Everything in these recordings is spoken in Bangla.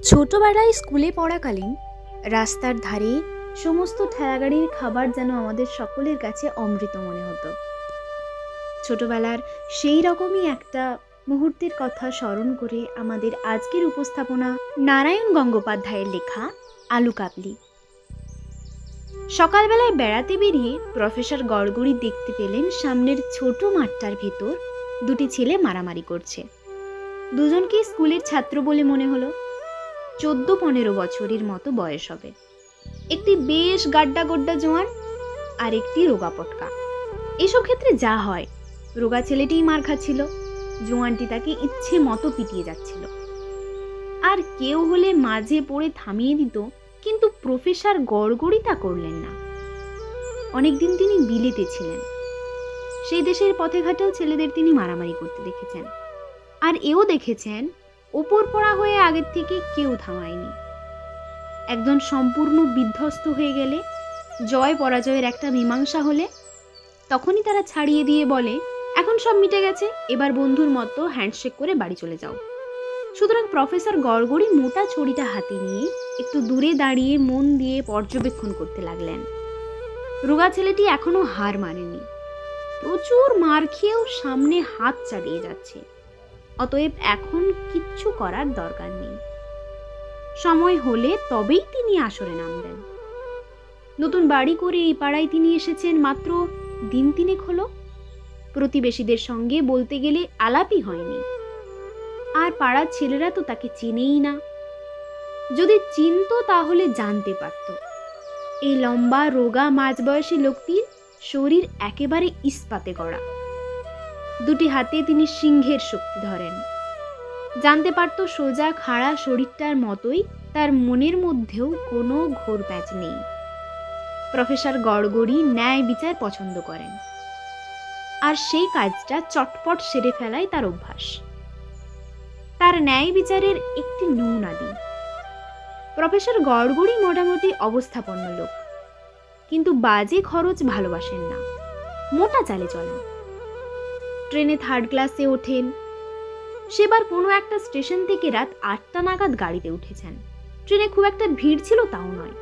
ছোটবেলায় স্কুলে পড়াকালীন রাস্তার ধারে সমস্ত ঠেলাগাড়ির খাবার যেন আমাদের সকলের কাছে অমৃত মনে হতো। ছোটবেলার সেই রকমই একটা মুহূর্তের কথা স্মরণ করে আমাদের আজকের উপস্থাপনা নারায়ণ গঙ্গোপাধ্যায়ের লেখা আলু কাবলি। সকালবেলায় বেড়াতে বেরিয়ে প্রফেসর গড়গড়ি দেখতে পেলেন সামনের ছোট মাঠটার ভেতর দুটি ছেলে মারামারি করছে। দুজনকে স্কুলের ছাত্র বলে মনে হলো। 14-15 বছরের মতো বয়স হবে। একটি বেশ গাড্ডা গোড্ডা জোয়ান আর একটি রোগা পটকা। এসব ক্ষেত্রে যা হয়, রোগা ছেলেটিই মার খাচ্ছিল, জোয়ানটি তাকে ইচ্ছে মতো পিটিয়ে যাচ্ছিল। আর কেউ হলে মাঝে পড়ে থামিয়ে দিত, কিন্তু প্রফেসর গড়গড়ি তা করলেন না। অনেকদিন তিনি বিলেতে ছিলেন, সেই দেশের পথে ঘাটেও ছেলেদের তিনি মারামারি করতে দেখেছেন। আর এও দেখেছেন ওপর পড়া হয়ে আগের থেকে কেউ থামায়নি। একজন সম্পূর্ণ বিধ্বস্ত হয়ে গেলে, জয় পরাজয়ের একটা মীমাংসা হলে, তখনই তারা ছাড়িয়ে দিয়ে বলে, এখন সব মিটে গেছে, এবার বন্ধুর মতো হ্যান্ডশেক করে বাড়ি চলে যাও। সুতরাং প্রফেসর গড়গড়ি মোটা ছড়িটা হাতে নিয়ে একটু দূরে দাঁড়িয়ে মন দিয়ে পর্যবেক্ষণ করতে লাগলেন। রোগা ছেলেটি এখনো হার মানেনি, প্রচুর মার খেয়েও সামনে হাত চালিয়ে যাচ্ছে। অতএব এখন কিচ্ছু করার দরকার নেই, সময় হলে তবেই তিনি আসরে নামবেন। নতুন বাড়ি করে এই পাড়ায় তিনি এসেছেন মাত্র দিন 3 হলো। প্রতিবেশীদের সঙ্গে বলতে গেলে আলাপই হয়নি, আর পাড়ার ছেলেরা তো তাকে চেনেই না। যদি চিনত তাহলে জানতে পারত এই লম্বা রোগা মাঝবয়সী লোকটির শরীর একেবারে ইস্পাতে গড়া। দুটি হাতে তিনি সিংহের শক্তি ধরেন। জানতে পারত সোজা খাড়া শরীরটার মতোই তার মনের মধ্যেও কোনো ঘোর প্যাচ নেই। প্রফেসর গড়গড়ি ন্যায় বিচার পছন্দ করেন, আর সেই কাজটা চটপট সেরে ফেলাই তার অভ্যাস। তার ন্যায় বিচারের একটি নমুনা দিই। প্রফেসর গড়গড়ি মোটামুটি অবস্থাপন্ন লোক, কিন্তু বাজে খরচ ভালোবাসেন না, মোটা চালে চলেন। ট্রেনে 3rd ক্লাসে ওঠেন। সেবার কোনো একটা স্টেশন থেকে রাত 8টা নাগাদ গাড়িতে উঠেছেন। ট্রেনে খুব একটা ভিড় ছিল তাও নয়,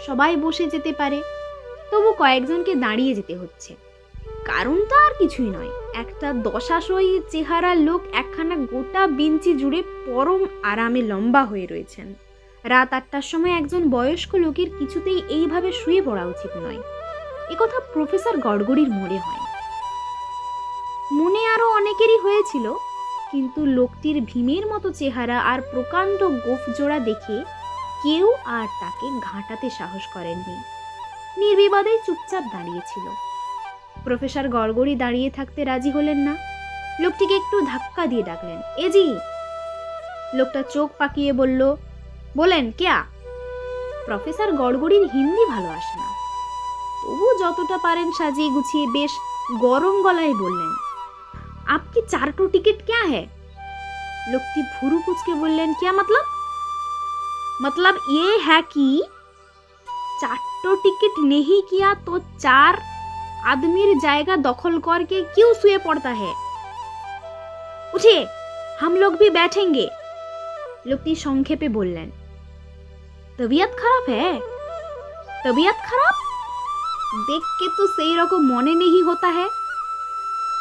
সবাই বসে যেতে পারে, তবু কয়েকজনকে দাঁড়িয়ে যেতে হচ্ছে। কারণটা আর কিছুই নয়, একটা দশাশয়ী চেহারার লোক একখানা গোটা বেঞ্চি জুড়ে পরম আরামে লম্বা হয়ে রয়েছেন। রাত 8টার সময় একজন বয়স্ক লোকের কিছুতেই এইভাবে শুয়ে পড়া উচিত নয়, একথা প্রফেসর গড়গড়ির মনে হয়। মনে আরো অনেকেরই হয়েছিল, কিন্তু লোকটির ভীমের মতো চেহারা আর প্রকাণ্ড গোফ জোড়া দেখে কেউ আর তাকে ঘাঁটাতে সাহস করেননি। নির্বিবাদে চুপচাপ দাঁড়িয়েছিল। প্রফেসর গড়গড়ি দাঁড়িয়ে থাকতে রাজি হলেন না। লোকটিকে একটু ধাক্কা দিয়ে ডাকলেন, এজি। লোকটা চোখ পাকিয়ে বলল, বলেন ক্যা? প্রফেসর গড়গড়ির হিন্দি ভালো আসে না, তবু যতটা পারেন সাজিয়ে গুছিয়ে বেশ গরম গলায় বললেন, आपकी 4 टिकट क्या है? लोकटी भुरु कुचके बोललेन, क्या मतलब? मतलब ये है कि 4 टिकट नहीं किया तो 4 आदमीर जायगा दखल करके क्यों सोए पड़ता है? उठिए, हम लोग भी बैठेंगे। लोकटी संक्षेपे बोललेन, तबीयत खराब है? तबीयत खराब देख के तो सही रकम मने नहीं होता है,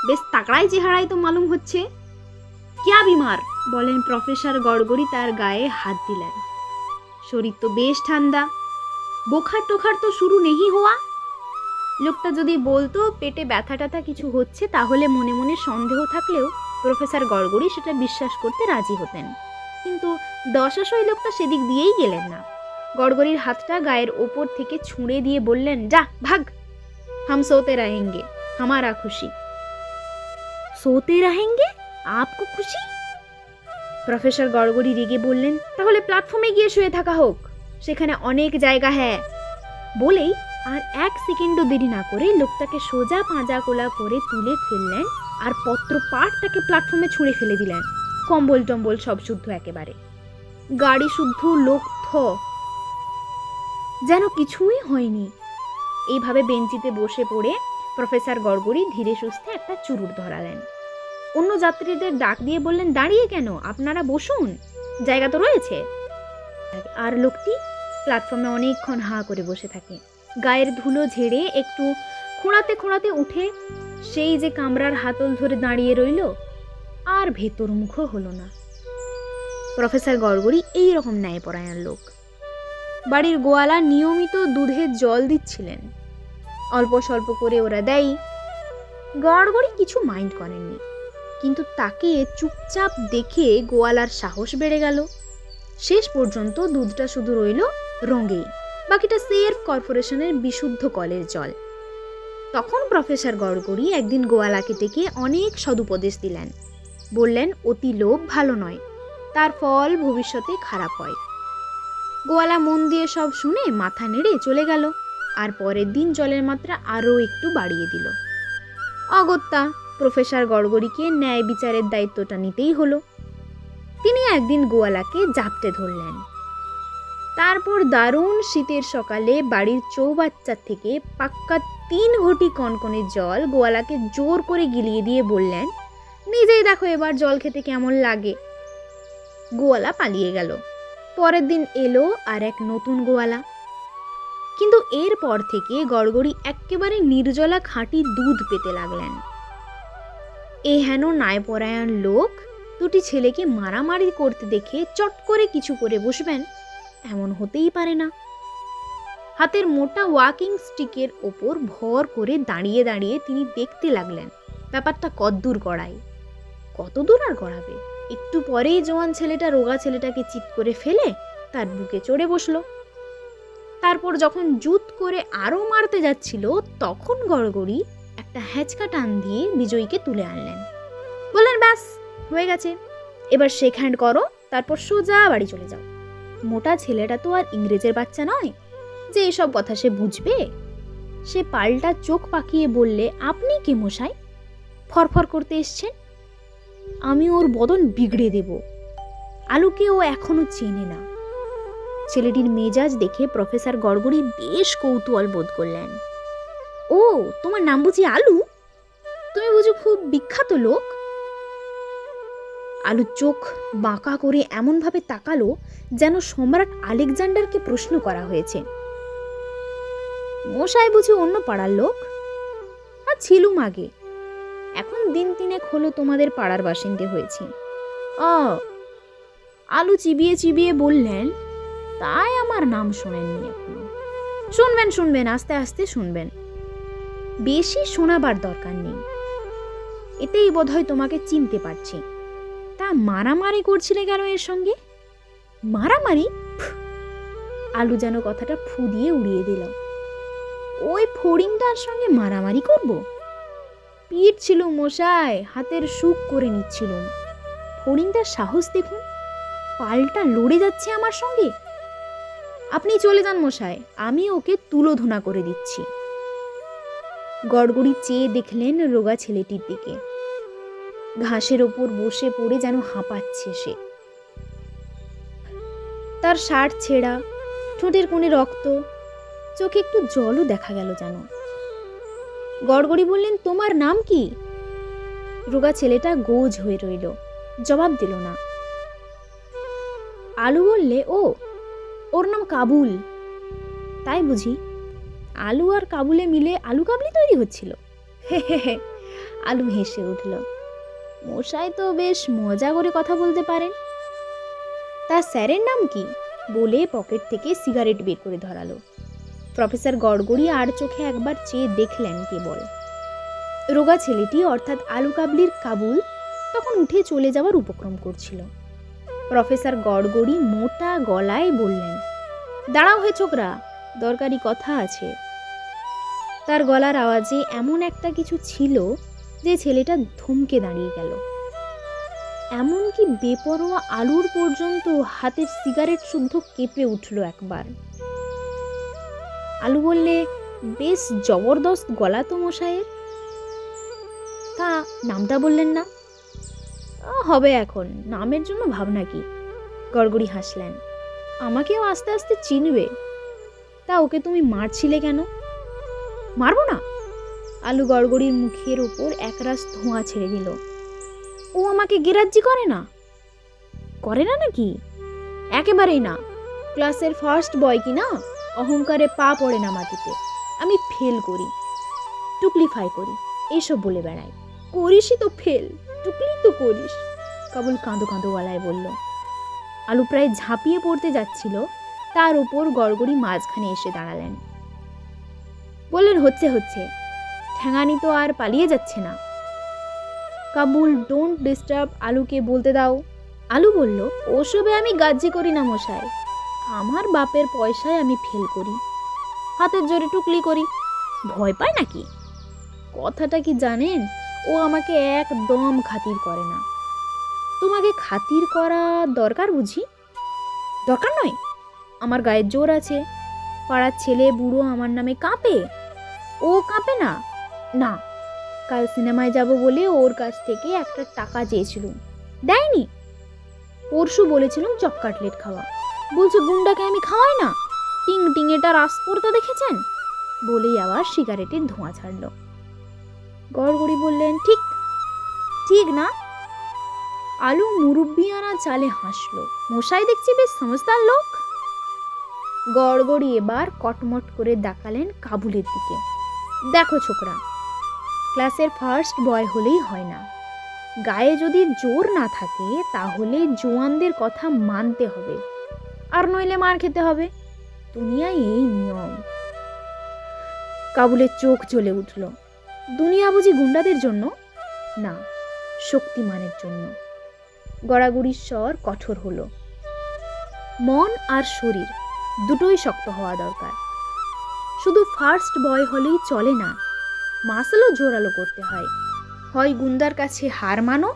বেশ তাকড়াই চেহারাই তো মালুম হচ্ছে। क्या बीमार? বলেন প্রফেসর গড়গড়ি তার গায়ে হাত দিলেন। শরীর তো বেশ ঠান্ডা, বোখার টোখার তো শুরু নেই হওয়া। লোকটা যদি বলতো পেটে ব্যথা ট্যাথা কিছু হচ্ছে, তাহলে মনে মনে সন্দেহ থাকলেও প্রফেসর গড়গড়ি সেটা বিশ্বাস করতে রাজি হতেন। কিন্তু দশাশয় লোকটা সেদিক দিয়েই গেলেন না। গড়গড়ির হাতটা গায়ের ওপর থেকে ছুঁড়ে দিয়ে বললেন, যা ভাগ, হাম সোতে रहेंगे, हमारा खुशी। सोते रहेंगे? आपको खुशी? প্রফেসর গড়গড়ি রেগে বললেন, তাহলে প্ল্যাটফর্মে গিয়ে শুয়ে থাকা হোক, সেখানে অনেক জায়গা হ্যাঁ। বলেই আর 1 সেকেন্ডও দেরি না করে লোকটাকে সোজা পাঁজা কোলা করে তুলে ফেললেন, আর পত্র পাটটাকে প্ল্যাটফর্মে ছুঁড়ে ফেলে দিলেন। কম্বল টম্বল সব শুদ্ধ একেবারে, গাড়ি শুদ্ধ, লোক থ, যেন কিছুই হয়নি। এইভাবে বেঞ্চিতে বসে পড়ে প্রফেসর গড়গড়ি ধীরে সুস্থে একটা চুরুট ধরালেন। অন্য যাত্রীদের ডাক দিয়ে বললেন, দাঁড়িয়ে কেন, আপনারা বসুন, জায়গা তো রয়েছে। আর লোকটি প্ল্যাটফর্মে অনেকক্ষণ হাঁ করে বসে থাকে। গায়ের ধুলো ঝেড়ে একটু খোঁড়াতে খোঁড়াতে উঠে সেই যে কামরার হাতল ধরে দাঁড়িয়ে রইল, আর ভেতর মুখও হলো না। প্রফেসর গড়গড়ি এইরকম ন্যায়পরায়ণ লোক। বাড়ির গোয়ালা নিয়মিত দুধে জল দিচ্ছিলেন, অল্প স্বল্প করে ওরা দেয়। গড়গড়ি কিছু মাইন্ড করেননি, কিন্তু তাকে চুপচাপ দেখে গোয়ালার সাহস বেড়ে গেল। শেষ পর্যন্ত দুধটা শুধু রইল রঙেই, বাকিটা সেফ কর্পোরেশনের বিশুদ্ধ কলের জল। তখন প্রফেসর গড়গড়ি একদিন গোয়ালাকে ডেকে অনেক সদুপদেশ দিলেন। বললেন, অতি লোভ ভালো নয়, তার ফল ভবিষ্যতে খারাপ হয়। গোয়ালা মন দিয়ে সব শুনে মাথা নেড়ে চলে গেল, আর পরের দিন জলের মাত্রা আরও একটু বাড়িয়ে দিল। অগত্যা প্রফেসর গড়গড়িকে ন্যায় বিচারের দায়িত্বটা নিতেই হলো। তিনি একদিন গোয়ালাকে জাপটে ধরলেন। তারপর দারুণ শীতের সকালে বাড়ির চৌবাচ্চা থেকে পাক্কা 3 ঘটি কনকনে জল গোয়ালাকে জোর করে গিলিয়ে দিয়ে বললেন, নিজেই দেখো এবার জল খেতে কেমন লাগে। গোয়ালা পালিয়ে গেল। পরের দিন এলো আর এক নতুন গোয়ালা। কিন্তু এরপর থেকে গড়গড়ি একেবারে নির্জলা খাঁটি দুধ পেতে লাগলেন। এ হেন ন্যায়পরায়ণ লোক দুটি ছেলেকে মারামারি করতে দেখে চট করে কিছু করে বসবেন, এমন হতেই পারে না। হাতের মোটা ওয়াকিং স্টিকের ওপর ভর করে দাঁড়িয়ে দাঁড়িয়ে তিনি দেখতে লাগলেন ব্যাপারটা কতদূর গড়ায়। কতদূর আর গড়াবে? একটু পরেই জোয়ান ছেলেটা রোগা ছেলেটাকে চিৎ করে ফেলে তার বুকে চড়ে বসলো। তারপর যখন জুত করে আরো মারতে যাচ্ছিল, তখন গড়গড়ি একটা হ্যাঁচকা টান দিয়ে বিজয়ীকে তুলে আনলেন। বললেন, ব্যাস হয়ে গেছে, এবার শেক হ্যান্ড করো, তারপর সোজা বাড়ি চলে যাও। মোটা ছেলেটা তো আর ইংরেজের বাচ্চা নয় যে এসব কথা সে বুঝবে। সে পাল্টা চোখ পাকিয়ে বললে, আপনি কে মশাই? ফরফর করতে এসছেন? আমি ওর বদন বিগড়ে দেব। আলুকে ও এখনো চেনে না। ছেলেটির মেজাজ দেখে প্রফেসর গড়গড়ি বেশ কৌতূহল বোধ করলেন। ও, তোমার নাম বুঝি আলু? তুমি বুঝি খুব বিখ্যাত লোক? আলু চোখ বাঁকা করে এমন ভাবে তাকালো যেন সম্রাট আলেকজান্ডারকে প্রশ্ন করা হয়েছে। মশাই বুঝি অন্য পাড়ার লোক? আর ছিলুম আগে, এখন দিন 3 হলো তোমাদের পাড়ার বাসিন্দে হয়েছি। আলু চিবিয়ে চিবিয়ে বললেন, তাই আমার নাম শোনেননি এখনো? শুনবেন শুনবেন, আস্তে আস্তে শুনবেন, বেশি শোনাবার দরকার নেই। এতেই বোধহয় তোমাকে চিনতে পারছি। তা মারামারি করছিলে কেন এর সঙ্গে? মারামারি? আলু যেন কথাটা ফু দিয়ে উড়িয়ে দিল। ওই ফড়িংটার সঙ্গে মারামারি করব? পিঠ ছিল মশাই, হাতের সুখ করে নিচ্ছিলুম। ফড়িংটার সাহস দেখুন, পাল্টা লড়ে যাচ্ছে আমার সঙ্গে। আপনি চলে যান মশাই, আমি ওকে তুলোধনা করে দিচ্ছি। গড়গড়ি চেয়ে দেখলেন রোগা ছেলেটির দিকে। ঘাসের ওপর বসে পড়ে যেন হাঁপাচ্ছে সে। তার শার্ট ছেঁড়া, ঠোঁটের কোণে রক্ত, চোখে একটু জলও দেখা গেল যেন। গড়গড়ি বললেন, তোমার নাম কি? রোগা ছেলেটা গোজ হয়ে রইল, জবাব দিল না। আলু বললে, ওর নাম কাবুল। তাই বুঝি? আলু আর কাবুলে মিলে আলু কাবলি তৈরি হচ্ছিল। হে হে হে, আলু হেসে উঠল। মশাই তো বেশ মজা করে কথা বলতে পারেন। তার স্যারের নাম কি? বলে পকেট থেকে সিগারেট বের করে ধরালো। প্রফেসর গড়গড়ি আর চোখে একবার চেয়ে দেখলেন কেবল। রোগা ছেলেটি অর্থাৎ আলু কাবলির কাবুল তখন উঠে চলে যাওয়ার উপক্রম করছিল। প্রফেসর গড়গড়ি মোটা গলায় বললেন, দাঁড়াও হে ছোকরা, দরকারি কথা আছে। তার গলার আওয়াজে এমন একটা কিছু ছিল যে ছেলেটা থমকে দাঁড়িয়ে গেল। এমনকি বেপরোয়া আলুর পর্যন্ত হাতের সিগারেট শুদ্ধ কেঁপে উঠল একবার। আলু বললে, বেশ জবরদস্ত গলা তো মশাইয়ের। তা নামটা বললেন না? হবে এখন, নামের জন্য ভাবনা কি? গড়গড়ি হাসলেন। আমাকেও আস্তে আস্তে চিনবে। তা ওকে তুমি মারছিলে কেন? মারবো না? আলু গড়গড়ির মুখের ওপর একরাশ ধোঁয়া ছেড়ে দিল। ও আমাকে গেরাজ্জি করে না? করে না নাকি? একেবারেই না। ক্লাসের ফার্স্ট বয় কি না, অহংকারে পা পড়ে না মাটিতে। আমি ফেল করি, টুকলিফাই করি, এইসব বলে বেড়াই। করিসই তো ফেল, টুকলি তো করিস, কাবুল কাঁদো কাঁদো গলায় বলল। আলু প্রায় ঝাঁপিয়ে পড়তে যাচ্ছিল, তার উপর গড়গড়ি মাঝখানে এসে দাঁড়ালেন। বললেন, হচ্ছে হচ্ছে, ঠ্যাঙানি তো আর পালিয়ে যাচ্ছে না। কাবুল, ডোন্ট ডিস্টার্ব, আলুকে বলতে দাও। আলু বলল, ওসবে আমি গাজ্জি করি না মশাই, আমার বাপের পয়সায় আমি ফেল করি, হাতের জোরে টুকলি করি। ভয় পায় নাকি? কথাটা কি জানেন, ও আমাকে একদম খাতির করে না। তোমাকে খাতির করা দরকার বুঝি? দরকার নয়, আমার গায়ের জোর আছে, পাড়ার ছেলে বুড়ো আমার নামে কাঁপে, ও কাঁপে না। না, কাল সিনেমায় যাব বলে ওর কাছ থেকে একটা টাকা চেয়েছিলুম, দেয়নি। পরশু বলেছিলাম চপ কাটলেট খাওয়া, বলছে গুন্ডাকে আমি খাওয়াই না, টিং টিং এটা রাসপর্দা দেখেছেন, বলেই আবার সিগারেটের ধোঁয়া ছাড়ল। গড়গড়ি বললেন, ঠিক ঠিক না? আলু মুরব্বিয়ানা চালে হাসলো। মশাই দেখছি বেশ সমঝদার লোক। গড়গড়ি এবার কটমট করে দেখালেন কাবুলের দিকে। দেখো ছোকরা, ক্লাসের ফার্স্ট বয় হলেই হয় না, গায়ে যদি জোর না থাকে তাহলে জোয়ানদের কথা মানতে হবে, আর নইলে মার খেতে হবে। দুনিয়ায় এই নিয়ম। কাবুলের চোখ জ্বলে উঠল। দুনিয়া বুঝি গুন্ডাদের জন্য? না, শক্তিমানের জন্য। গড়াগড়ির স্বর কঠোর হলো। মন আর শরীর দুটোই শক্ত হওয়া দরকার। শুধু ফার্স্ট বয় হলেই চলে না, মাসলও জোরালো করতে হয়। হয় গুন্ডার কাছে হার মানো,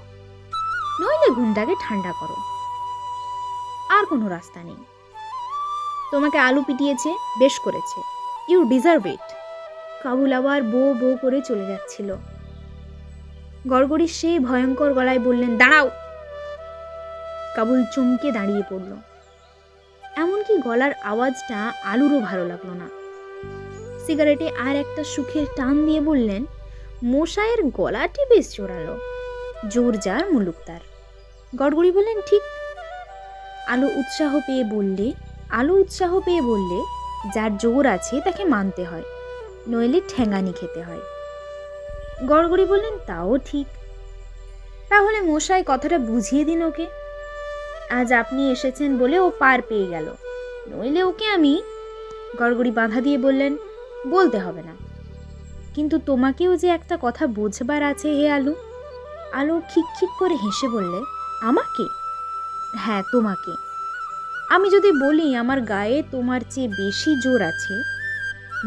নইলে গুন্ডাকে ঠান্ডা করো, আর কোনো রাস্তা নেই। তোমাকে আলু পিটিয়েছে, বেশ করেছে, ইউ ডিজার্ভ ইট। কাবুল আবার বো বো করে চলে যাচ্ছিল। গড়গড়ি সেই ভয়ঙ্কর গলায় বললেন, দাঁড়াও। কাবুল চমকে দাঁড়িয়ে পড়ল। এমনকি গলার আওয়াজটা আলুরও ভালো লাগলো না। সিগারেটে আর একটা সুখের টান দিয়ে বললেন, মশাইয়ের গলাটি বেশ জোরালো, জোর যার মুলুক তার। গড়গড়ি বললেন, ঠিক। আলু উৎসাহ পেয়ে বললে, যার জোর আছে তাকে মানতে হয়, নইলে ঠ্যাঙানি খেতে হয়। গড়গড়ি বললেন, তাও ঠিক। তাহলে মশাই কথাটা বুঝিয়ে দিন ওকে। আজ আপনি এসেছেন বলে ও পার পেয়ে গেল, নইলে ওকে আমি। গড়গড়ি বাধা দিয়ে বললেন, বলতে হবে না, কিন্তু তোমাকেও যে একটা কথা বুঝবার আছে হে আলু। আলু খিকখিক করে হেসে বললে, আমাকে? হ্যাঁ, তোমাকে। আমি যদি বলি আমার গায়ে তোমার চেয়ে বেশি জোর আছে,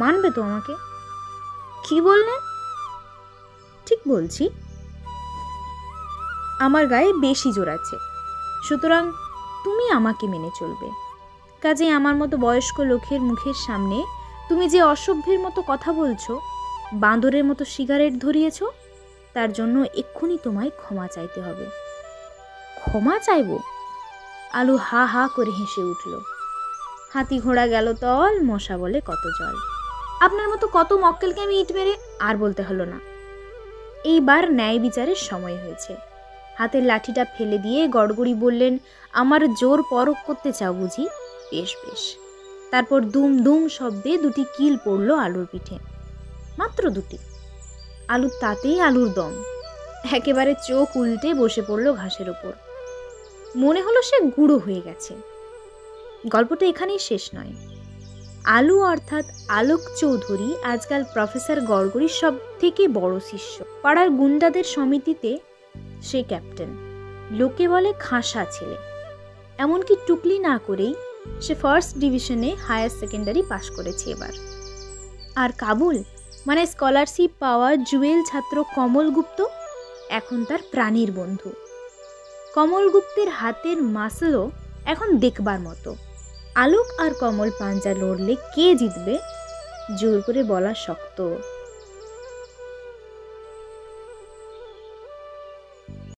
মানবে তো আমাকে? কি বললেন? ঠিক বলছি, আমার গায়ে বেশি জোর আছে, সুতরাং তুমি আমাকে মেনে চলবে। কাজে আমার মতো বয়স্ক লোকের মুখের সামনে তুমি যে অসভ্যের মতো কথা বলছো, বাঁদরের মতো সিগারেট ধরিয়েছ, তার জন্য এক্ষুনি তোমায় ক্ষমা চাইতে হবে। ক্ষমা চাইব? আলু হা হা করে হেসে উঠল। হাতি ঘোড়া গেল তল, মশা বলে কত জল। আপনার মতো কত মক্কেলকে আমি ইট মেরে আর বলতে হলো না। এইবার ন্যায় বিচারের সময় হয়েছে। হাতের লাঠিটা ফেলে দিয়ে গড়গড়ি বললেন, আমার জোর পরখ করতে চাও বুঝি? বেশ বেশ। তারপর দুম দুম শব্দে দুটি কিল পড়ল আলুর পিঠে, মাত্র দুটি। আলুর তাতেই আলুর দম, একেবারে চোখ উল্টে বসে পড়ল ঘাসের ওপর। মনে হলো সে গুঁড়ো হয়ে গেছে। গল্পটা এখানেই শেষ নয়। আলু অর্থাৎ আলোক চৌধুরী আজকাল প্রফেসর গড়গড়ির সব থেকে বড় শিষ্য। পাড়ার গুন্ডাদের সমিতিতে সে ক্যাপ্টেন, লোকে বলে খাসা ছেলে। এমনকি টুকলি না করেই সে ফার্স্ট ডিভিশনে হায়ার সেকেন্ডারি পাশ করেছে এবার। আর কাবুল মানে স্কলারশিপ পাওয়া জুয়েল ছাত্র কমল গুপ্ত এখন তার প্রাণীর বন্ধু। কমল গুপ্তের হাতের মাসলও এখন দেখবার মতো। আলোক আর কমল পাঞ্জা লড়লে কে জিতবে জোর করে বলা শক্ত।